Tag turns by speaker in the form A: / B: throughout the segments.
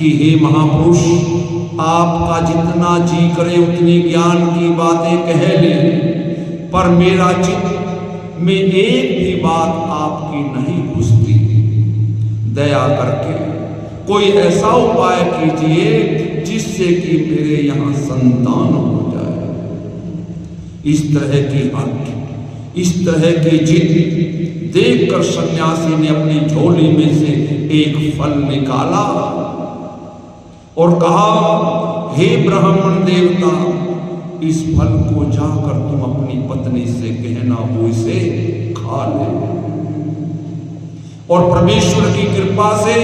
A: कि हे महापुरुष, आपका जितना जी करे उतनी ज्ञान की बातें कह ले, पर मेरा चित्त में एक भी बात आपकी नहीं घुसती। दया करके कोई ऐसा उपाय कीजिए जिससे कि मेरे यहाँ संतान हो जाए। इस तरह की आज्ञा, इस तरह की जिद देखकर सन्यासी ने अपनी झोली में से एक फल निकाला और कहा, हे ब्राह्मण देवता, इस फल को जाकर तुम अपनी पत्नी से कहना वो इसे खा ले, और परमेश्वर की कृपा से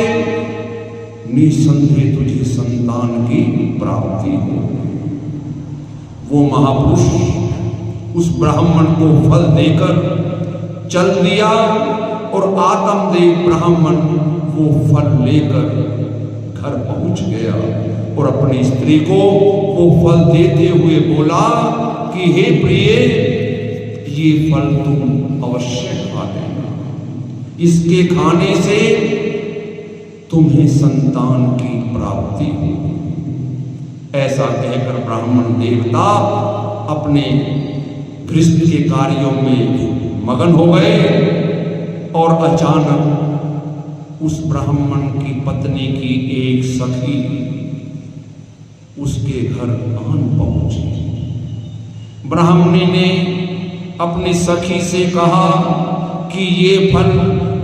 A: निसंदेह तुझे संतान की प्राप्ति हो। वो महापुरुष उस ब्राह्मण को फल देकर चल दिया और आत्मदेव ब्राह्मण वो फल लेकर घर पहुंच गया और अपनी स्त्री को वो फल देते हुए बोला कि हे प्रिय, ये फल तुम अवश्य खा लेना, इसके खाने से तुम्हें संतान की प्राप्ति हो। ऐसा कहकर ब्राह्मण देवता अपने गृहस्थ के कार्यों में मगन हो गए और अचानक उस ब्राह्मण की पत्नी की एक सखी उसके घर आन पहुंची। ब्राह्मणी ने अपनी सखी से कहा कि ये फल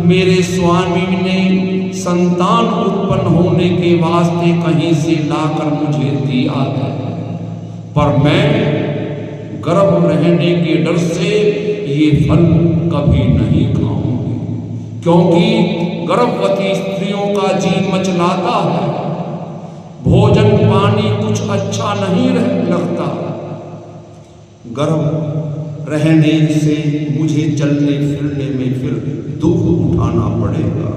A: मेरे स्वामी ने संतान उत्पन्न होने के वास्ते कहीं से लाकर मुझे दिया है, पर मैं गर्भ रहने के डर से ये फल कभी नहीं खाऊंगी, क्योंकि गर्भवती स्त्रियों का जी मचलाता है, भोजन पानी कुछ अच्छा नहीं लगता। गर्भ रहने से मुझे चलने फिरने में फिर दुख उठाना पड़ेगा,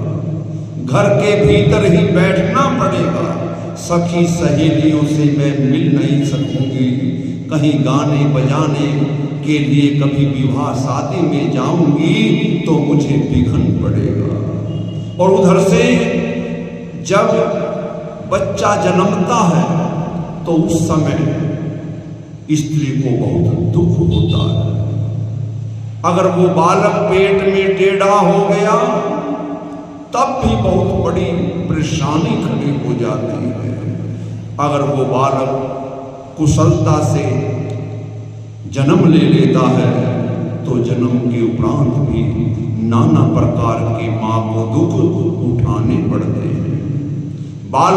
A: घर के भीतर ही बैठना पड़ेगा, सखी सहेलियों से मैं मिल नहीं सकूंगी, कहीं गाने बजाने के लिए कभी विवाह शादी में जाऊंगी तो मुझे विघन पड़ेगा। और उधर से जब बच्चा जन्मता है तो उस समय स्त्री को बहुत दुख होता है। अगर वो बालक पेट में टेढ़ा हो गया तब भी बहुत बड़ी परेशानी खड़ी हो जाती है। अगर वो बालक कुशलता से जन्म ले लेता है तो जन्म के उपरांत भी नाना प्रकार के मां को दुख उठाने पड़ते हैं। बाल